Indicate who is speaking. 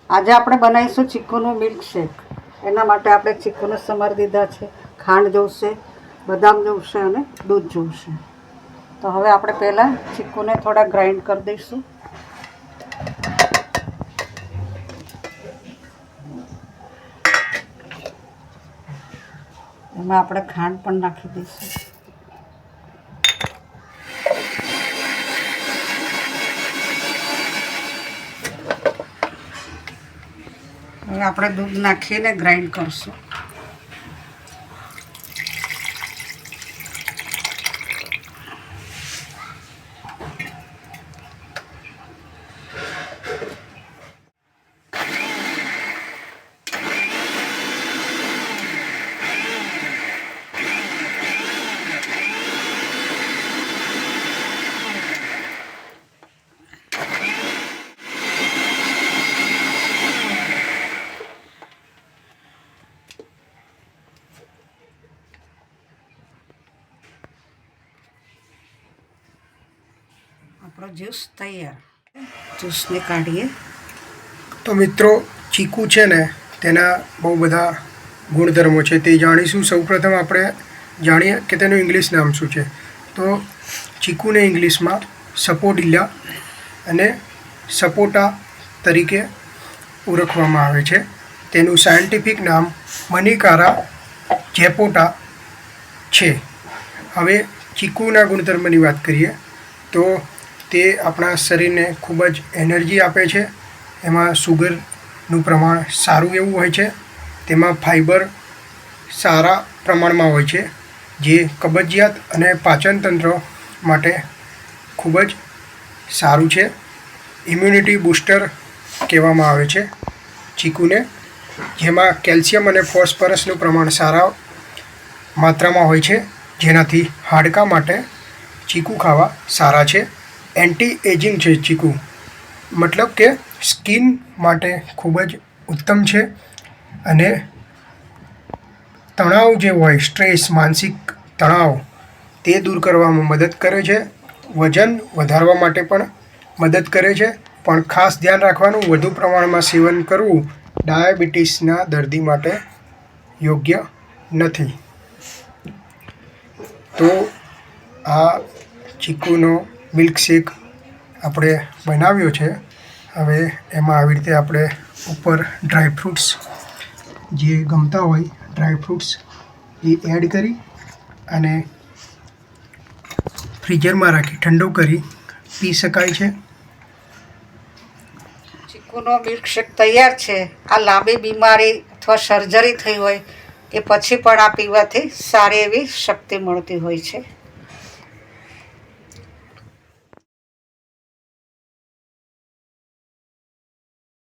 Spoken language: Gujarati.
Speaker 1: આજે આપણે બનાવીશું ચીકુનું મિલ્કશેક. એના માટે આપણે ચીકુને સમારી દીધા છે. ખાંડ જોઈશે, બદામ જોઈશે અને દૂધ જોઈશે. તો હવે આપણે પહેલાં ચીકુને થોડા ગ્રાઇન્ડ કરી દઈશું. એમાં આપણે ખાંડ પણ નાખી દઈશું. હવે આપણે દૂધ નાખીને ગ્રાઇન્ડ કરશું. આપણો જ્યુસ તૈયાર. જ્યુસને કાઢીએ.
Speaker 2: તો મિત્રો, ચીકુ છે ને તેના બહુ બધા ગુણધર્મો છે તે જાણીશું. સૌપ્રથમ આપણે જાણીએ કે તેનું ઇંગ્લિશ નામ શું છે. તો ચીકુને ઇંગ્લિશમાં સપોડિલ્લા અને સપોટા તરીકે ઓળખવામાં આવે છે. તેનું સાયન્ટિફિક નામ મનિકારા જેપોટા છે. હવે ચીકુના ગુણધર્મની વાત કરીએ તો તે આપણા શરીરને ખૂબ જ એનર્જી આપે છે. એમાં સુગરનું પ્રમાણ સારું એવું હોય છે. તેમાં ફાઇબર સારા પ્રમાણમાં હોય છે, જે કબજિયાત અને પાચનતંત્ર માટે ખૂબ જ સારું છે. ઇમ્યુનિટી બૂસ્ટર કહેવામાં આવે છે ચીકુને, જેમાં કેલ્શિયમ અને ફોસ્ફરસનું પ્રમાણ સારા માત્રામાં હોય છે, જેનાથી હાડકાં માટે ચીકુ ખાવા સારા છે. એન્ટી એજિંગ છે ચીકુ, મતલબ કે સ્કિન માટે ખૂબ જ ઉત્તમ છે. અને તણાવ જે હોય, સ્ટ્રેસ, માનસિક તણાવ, તે દૂર કરવામાં મદદ કરે છે. વજન વધારવા માટે પણ મદદ કરે છે. પણ ખાસ ધ્યાન રાખવાનું, વધુ પ્રમાણમાં સેવન કરવું ડાયાબિટીસના દર્દી માટે યોગ્ય નથી. તો આ ચીકુનો મિલ્કશેક આપણે બનાવ્યો છે. હવે એમાં આવી રીતે આપણે ઉપર ડ્રાયફ્રૂટ્સ જે ગમતા હોય, ડ્રાયફ્રૂટ્સ એ એડ કરી અને ફ્રીઝરમાં રાખી ઠંડુ કરી પી શકાય છે.
Speaker 1: ચીકુનો મિલ્કશેક તૈયાર છે. આ લાંબી બીમારી અથવા સર્જરી થઈ હોય એ પછી પણ આ પીવાથી સારી એવી શક્તિ મળતી હોય છે.